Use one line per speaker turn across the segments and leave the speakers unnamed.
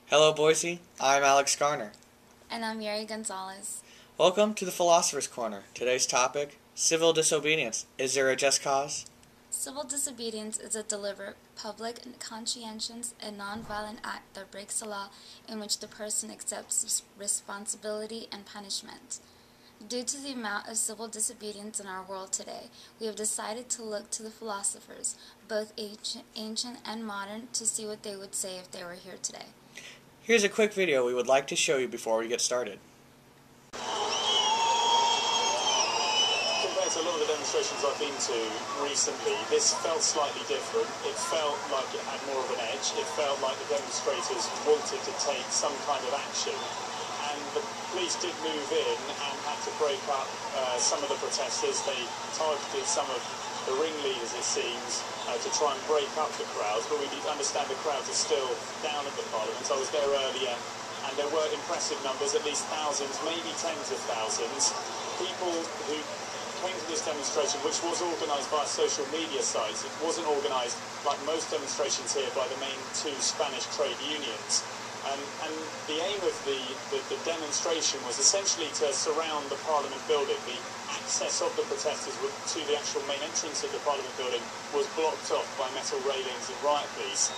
Hello, Boise. I'm Alex Garner.
And I'm Yuri Gonzalez.
Welcome to the Philosopher's Corner. Today's topic, civil disobedience. Is there a just cause?
Civil disobedience is a deliberate, public, conscientious, and nonviolent act that breaks the law in which the person accepts responsibility and punishment. Due to the amount of civil disobedience in our world today, we have decided to look to the philosophers, both ancient and modern, to see what they would say if they were here today.
Here's a quick video we would like to show you before we get started.
Compared to a lot of the demonstrations I've been to recently, this felt slightly different. It felt like it had more of an edge. It felt like the demonstrators wanted to take some kind of action. And the police did move in and had to break up some of the protesters. They targeted some of the ringleaders, it seems, to try and break up the crowds. But we need to understand the crowds are still down at the Parliament. I was there earlier, and there were impressive numbers, at least thousands, maybe tens of thousands. People who came to this demonstration, which was organised by social media sites. It wasn't organised, like most demonstrations here, by the main two Spanish trade unions. And the aim of the demonstration was essentially to surround the Parliament building. The access of the protesters to the actual main entrance of the Parliament building was blocked off by metal railings and riot police.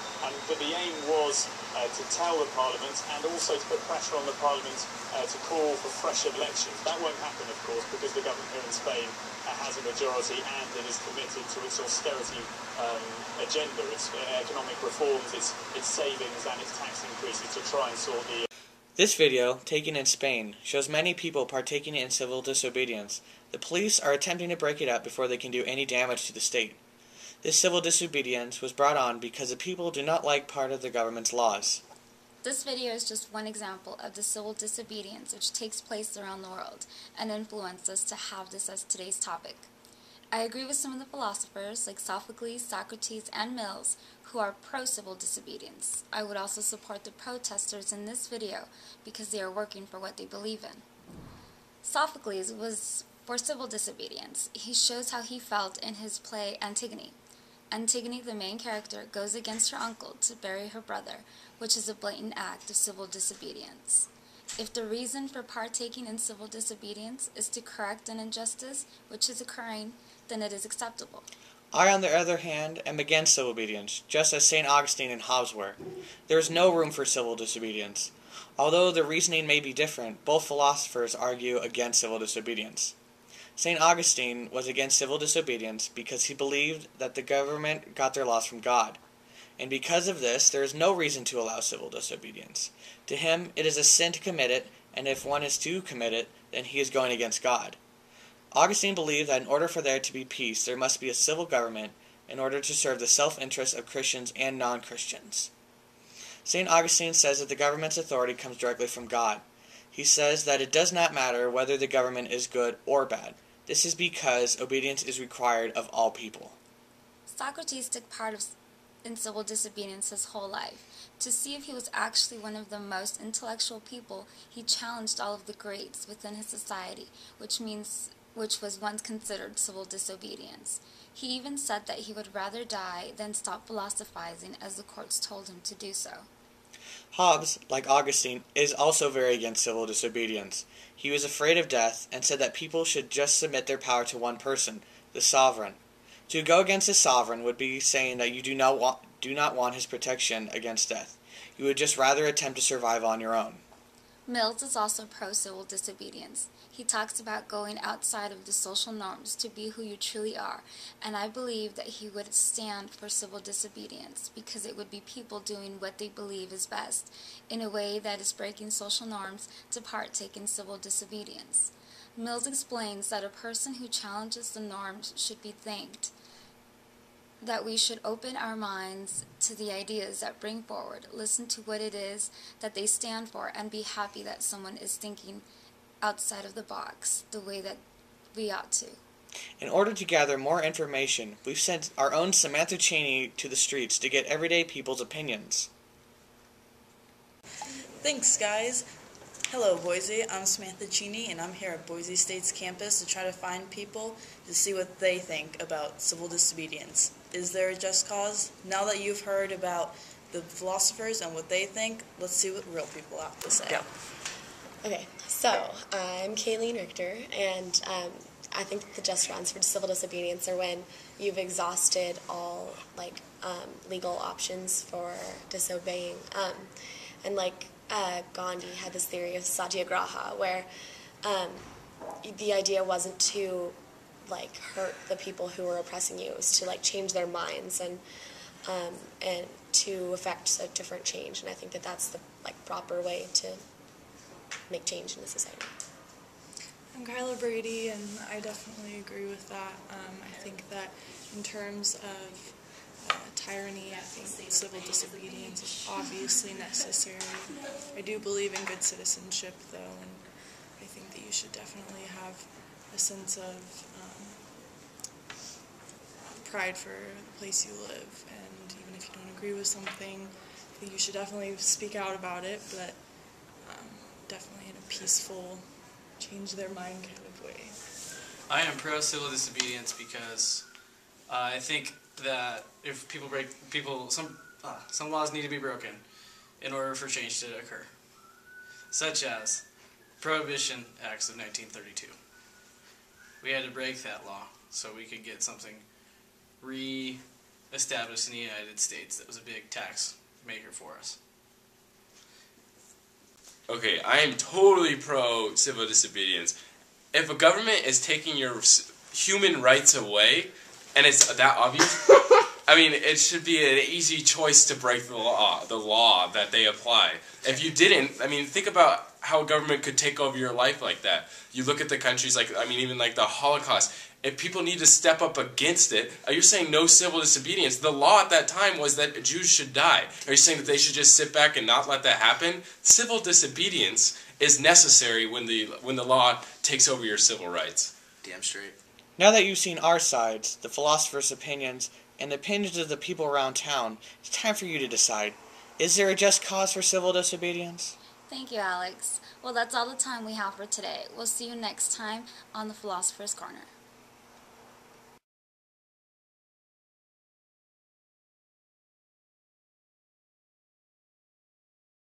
But the aim was to tell the Parliament and also to put pressure on the Parliament to call for fresh elections. That won't happen, of course, because the government here in Spain has a majority and it is committed to its austerity agenda, its economic reforms, its savings and its tax increases to try and sort the...
This video, taken in Spain, shows many people partaking in civil disobedience. The police are attempting to break it up before they can do any damage to the state. This civil disobedience was brought on because the people do not like part of the government's laws.
This video is just one example of the civil disobedience which takes place around the world and influenced us to have this as today's topic. I agree with some of the philosophers like Sophocles, Socrates, and Mills who are pro-civil disobedience. I would also support the protesters in this video because they are working for what they believe in. Sophocles was for civil disobedience. He shows how he felt in his play Antigone. Antigone, the main character, goes against her uncle to bury her brother, which is a blatant act of civil disobedience. If the reason for partaking in civil disobedience is to correct an injustice which is occurring, then it is acceptable.
I, on the other hand, am against civil obedience, just as St. Augustine and Hobbes were. There is no room for civil disobedience. Although the reasoning may be different, both philosophers argue against civil disobedience. St. Augustine was against civil disobedience because he believed that the government got their laws from God. And because of this, there is no reason to allow civil disobedience. To him, it is a sin to commit it, and if one is to commit it, then he is going against God. Augustine believed that in order for there to be peace, there must be a civil government in order to serve the self-interest of Christians and non-Christians. St. Augustine says that the government's authority comes directly from God. He says that it does not matter whether the government is good or bad. This is because obedience is required of all people.
Socrates took part in civil disobedience his whole life. To see if he was actually one of the most intellectual people, he challenged all of the greats within his society, which was once considered civil disobedience. He even said that he would rather die than stop philosophizing, as the courts told him to do so.
Hobbes, like Augustine, is also very against civil disobedience. He was afraid of death and said that people should just submit their power to one person, the sovereign. To go against a sovereign would be saying that you do not want his protection against death. You would just rather attempt to survive on your own.
Mills is also pro-civil disobedience. He talks about going outside of the social norms to be who you truly are, and I believe that he would stand for civil disobedience because it would be people doing what they believe is best in a way that is breaking social norms to partake in civil disobedience. Mills explains that a person who challenges the norms should be thanked, that we should open our minds to the ideas that bring forward, listen to what it is that they stand for, and be happy that someone is thinking outside of the box the way that we ought to.
In order to gather more information, we've sent our own Samantha Cheney to the streets to get everyday people's opinions.
Thanks, guys. Hello, Boise. I'm Samantha Cheney, and I'm here at Boise State's campus to try to find people to see what they think about civil disobedience. Is there a just cause? Now that you've heard about the philosophers and what they think. Let's see what real people have to say.
Go.
Okay, so I'm Kayleen Richter, and I think that the just grounds for civil disobedience are when you've exhausted all legal options for disobeying. And Gandhi had this theory of satyagraha, where the idea wasn't to hurt the people who were oppressing you, it was to change their minds and to effect a different change. And I think that that's the proper way to make change in the society.
I'm Kyla Brady, and I definitely agree with that. I think that in terms of tyranny, I think civil disobedience is obviously necessary. I do believe in good citizenship, though, and I think that you should definitely have a sense of pride for the place you live, and even if you don't agree with something, I think you should definitely speak out about it, but definitely in a peaceful, change their mind kind of way.
I am pro civil disobedience because I think that if some laws need to be broken in order for change to occur, such as Prohibition Acts of 1932. We had to break that law so we could get something re-established in the United States that was a big tax maker for us.
Okay, I am totally pro civil disobedience. If a government is taking your human rights away, and it's that obvious, I mean, it should be an easy choice to break the law that they apply. If you didn't, I mean, think about how a government could take over your life like that. You look at the countries even the Holocaust. If people need to step up against it, are you saying no civil disobedience? The law at that time was that Jews should die. Are you saying that they should just sit back and not let that happen? Civil disobedience is necessary when the law takes over your civil rights.
Damn straight.
Now that you've seen our sides, the philosophers' opinions, and the opinions of the people around town, it's time for you to decide. Is there a just cause for civil disobedience?
Thank you, Alex. Well, that's all the time we have for today. We'll see you next time on the Philosopher's Corner.